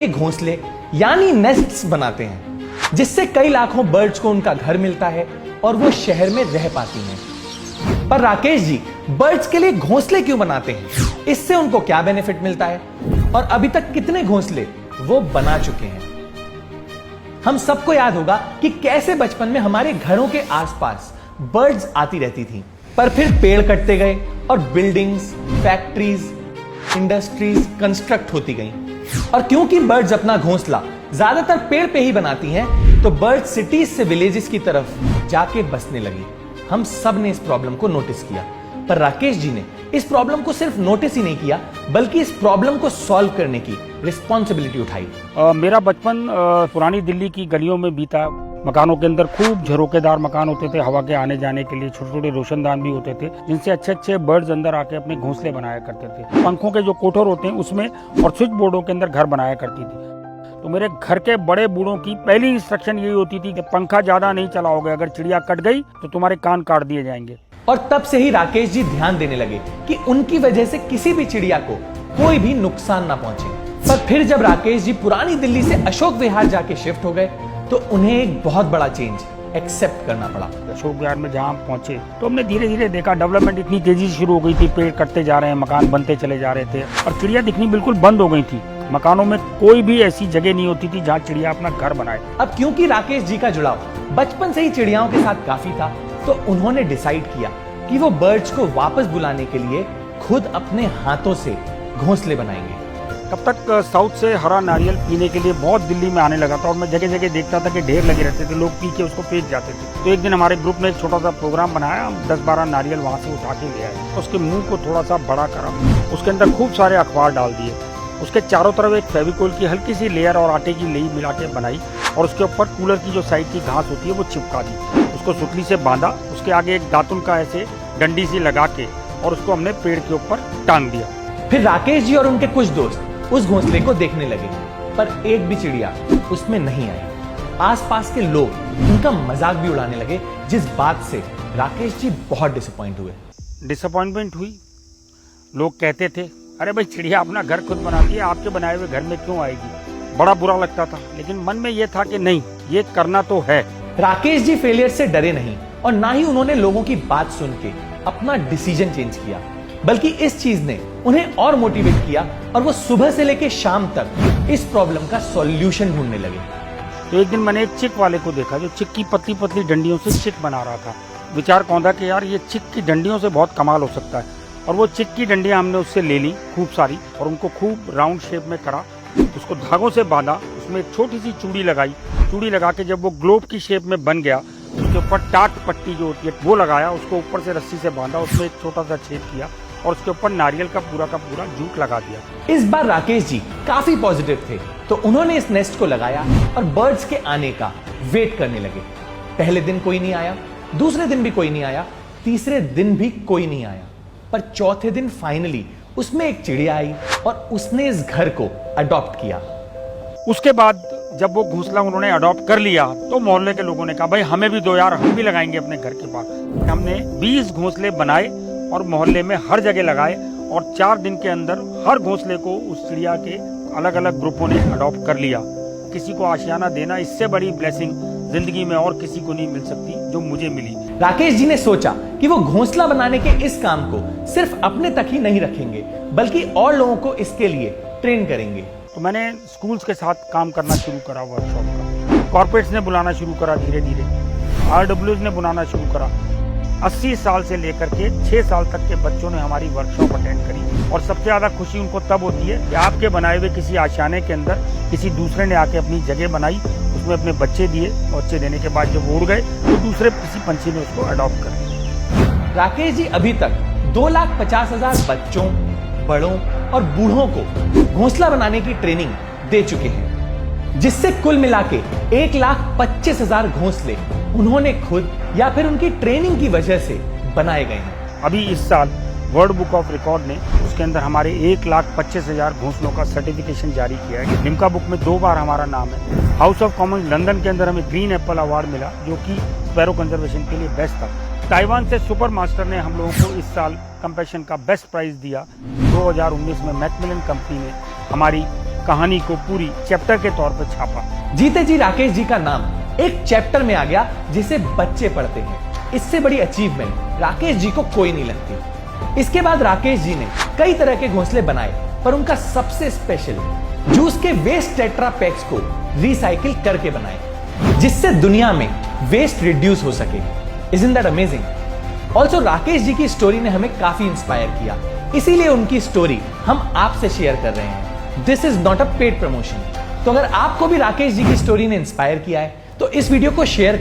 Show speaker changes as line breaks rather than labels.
घोंसले यानी नेस्ट्स बनाते हैं, जिससे कई लाखों बर्ड्स को उनका घर मिलता है और वो शहर में रह पाती हैं। पर राकेश जी बर्ड्स के लिए घोंसले क्यों बनाते हैं? इससे उनको क्या बेनिफिट मिलता है और अभी तक कितने घोंसले वो बना चुके हैं? हम सबको याद होगा कि कैसे बचपन में हमारे घरों के आसपास बर्ड्स आती रहती थी, पर फिर पेड़ कटते गए और बिल्डिंग्स, फैक्ट्रीज, इंडस्ट्रीज कंस्ट्रक्ट होती गई। और क्योंकि बर्ड्स अपना घोंसला ज्यादातर पेड़ पे ही बनाती हैं, तो बर्ड सिटीज से विलेजेस की तरफ जाके बसने लगी। हम सब ने इस प्रॉब्लम को नोटिस किया, पर राकेश जी ने इस प्रॉब्लम को सिर्फ नोटिस ही नहीं किया, बल्कि इस प्रॉब्लम को सॉल्व करने की रिस्पॉन्सिबिलिटी उठाई।
मेरा बचपन पुरानी दिल्ली की गलियों में बीता। मकानों के अंदर खूब झरोकेदार मकान होते थे, हवा के आने जाने के लिए छोटे छोटे रोशनदान भी होते थे, जिनसे अच्छे अच्छे बर्ड्स अंदर आके अपने घोंसले बनाया करते थे। पंखों के जो कोठर होते हैं उसमें और स्विच बोर्डों के अंदर घर बनाया करती थी। तो मेरे घर के बड़े बूढ़ों की पहली इंस्ट्रक्शन यही होती थी कि पंखा ज्यादा नहीं चलाओगे, अगर चिड़िया कट गई तो तुम्हारे कान काट दिए जाएंगे।
और तब से ही राकेश जी ध्यान देने लगे कि उनकी वजह से किसी भी चिड़िया को कोई भी नुकसान ना पहुंचे। पर फिर जब राकेश जी पुरानी दिल्ली से अशोक विहार जाके शिफ्ट हो गए, तो उन्हें एक बहुत बड़ा चेंज एक्सेप्ट करना पड़ा।
अशोक विहार में जहाँ पहुंचे तो हमने धीरे धीरे देखा डेवलपमेंट इतनी तेजी से शुरू हो गई थी, पेड़ कटते जा रहे हैं, मकान बनते चले जा रहे थे और चिड़िया दिखनी बिल्कुल बंद हो गई थी। मकानों में कोई भी ऐसी जगह नहीं होती थी जहाँ चिड़िया अपना घर बनाए।
अब क्योंकि राकेश जी का जुड़ाव बचपन से ही चिड़ियाओं के साथ काफी था, तो उन्होंने डिसाइड किया कि वो बर्ड्स को वापस बुलाने के लिए खुद अपने हाथों से घोंसले बनाएंगे।
तब तक साउथ से हरा नारियल पीने के लिए बहुत दिल्ली में आने लगा था और मैं जगह जगह देखता था कि ढेर लगे रहते थे, लोग पी के उसको फेंक जाते थे। तो एक दिन हमारे ग्रुप ने एक छोटा सा प्रोग्राम बनाया, हम 10-12 नारियल वहाँ से उठा के ले आए, उसके मुंह को थोड़ा सा बड़ा करा, उसके अंदर खूब सारे अखबार डाल दिए, उसके चारों तरफ एक फेविकोल की हल्की सी लेयर और आटे की लेई मिला के बनाई और उसके ऊपर कूलर की जो साइड की घास होती है वो चिपका दी, उसको सुतली से बांधा, उसके आगे एक दातुन का ऐसे डंडी सी लगा के और उसको हमने पेड़ के ऊपर टांग दिया।
फिर राकेश जी और उनके कुछ दोस्त उस घोंसले को देखने लगे, पर एक भी चिड़िया उसमें नहीं आई। आसपास के लोग उनका मजाक भी उड़ाने लगे, जिस बात से राकेश जी बहुत डिसअपॉइंटमेंट हुई।
लोग कहते थे, अरे भाई चिड़िया अपना घर खुद बनाती है, आपके बनाए हुए घर में क्यों आएगी। बड़ा बुरा लगता था, लेकिन मन में यह था कि नहीं, ये करना तो है।
राकेश जी फेलियर से डरे नहीं और ना ही उन्होंने लोगों की बात सुन के अपना डिसीजन चेंज किया, बल्कि इस चीज ने उन्हें और मोटिवेट किया और वो सुबह से लेकर शाम तक इस प्रॉब्लम का सॉल्यूशन ढूंढने लगे।
तो एक दिन मैंने एक चिक वाले को देखा जो चिक की पतली पतली डंडियों से चिक बना रहा था। विचार कौंधा कि यार ये चिक की डंडियों से बहुत कमाल हो सकता है, और वो चिक की डंडियां हमने उससे ले ली खूब सारी और उनको खूब राउंड शेप में करा, उसको धागों से बांधा, उसमें एक छोटी सी चूड़ी लगाई, चूड़ी लगा के जब वो ग्लोब की शेप में बन गया, उसके ऊपर टाट पट्टी जो होती है वो लगाया, उसको ऊपर से रस्सी से बांधा, उसमें एक छोटा सा छेद किया और उसके ऊपर नारियल का पूरा जूट लगा दिया।
इस बार राकेश जी काफी पॉजिटिव थे, तो उन्होंने इस नेस्ट को लगाया और बर्ड्स के आने का वेट करने लगे। पहले दिन कोई नहीं आया, दूसरे दिन भी कोई नहीं आया, तीसरे दिन भी कोई नहीं आया, पर चौथे दिन फाइनली उसमें एक चिड़िया आई और उसने इस घर को अडॉप्ट किया।
उसके बाद जब वो घोंसला उन्होंने अडॉप्ट कर लिया तो मोहल्ले के लोगों ने कहा, भाई हमें भी दो यार, हम भी लगाएंगे अपने घर के पास। हमने 20 घोंसले बनाए और मोहल्ले में हर जगह लगाए और 4 दिन के अंदर हर घोंसले को उस चिड़िया के अलग अलग ग्रुपों ने अडॉप्ट कर लिया। किसी को आशियाना देना, इससे बड़ी ब्लेसिंग जिंदगी में और किसी को नहीं मिल सकती जो मुझे मिली।
राकेश जी ने सोचा कि वो घोंसला बनाने के इस काम को सिर्फ अपने तक ही नहीं रखेंगे, बल्कि और लोगों को इसके लिए ट्रेन करेंगे।
तो मैंने स्कूल्स के साथ काम करना शुरू करा, वर्कशॉप का, कॉर्पोरेट्स ने बुलाना शुरू करा, धीरे धीरे RWs ने बुलाना शुरू करा। 80 साल से लेकर के 6 साल तक के बच्चों ने हमारी वर्कशॉप अटेंड करी और सबसे ज़्यादा खुशी उनको तब होती है कि आपके बनाए हुए किसी आशियाने के अंदर किसी दूसरे ने आके अपनी जगह बनाई, उसमें अपने बच्चे दिए, बच्चे देने के बाद जब उड़ गए तो दूसरे किसी पंछी ने उसको अडॉप्ट कर लिया।
राकेश जी अभी तक 2,50,000 बच्चों, बड़ों और बूढ़ों को घोंसला बनाने की ट्रेनिंग दे चुके हैं, जिससे कुल मिला के 1,25,000 घोंसले उन्होंने खुद या फिर उनकी ट्रेनिंग की वजह से बनाए गए हैं।
अभी इस साल वर्ल्ड बुक ऑफ रिकॉर्ड ने उसके अंदर हमारे 1,25,000 घोंसलों का सर्टिफिकेशन जारी किया है। लिम्का बुक में 2 बार हमारा नाम है। हाउस ऑफ कॉमन्स लंदन के अंदर हमें ग्रीन एप्पल अवार्ड मिला, जो कि स्पैरो कंजर्वेशन के लिए बेस्ट था। ताइवान से सुपर मास्टर ने हम लोगों को इस साल कंपैशन का बेस्ट प्राइज दिया। 2019 में मैकमिलन कंपनी ने हमारी कहानी को पूरी चैप्टर के तौर पर छापा।
जीते जी राकेश जी का नाम एक चैप्टर में आ गया जिसे बच्चे पढ़ते हैं। इससे बड़ी अचीवमेंट राकेश जी को कोई नहीं लगती। इसके बाद राकेश जी ने कई तरह के घोंसले बनाए, पर उनका सबसे स्पेशल जूस के वेस्ट टेट्रा पैक्स को रिसाइकिल करके बनाए, जिससे दुनिया में वेस्ट रिड्यूस हो सके। Isn't that amazing? Also Rakesh ji की स्टोरी ने हमें काफी इंस्पायर किया, इसीलिए उनकी स्टोरी हम आपसे शेयर कर रहे हैं। This is not a paid promotion. तो अगर आपको भी राकेश जी की स्टोरी ने इंस्पायर किया है तो इस वीडियो को शेयर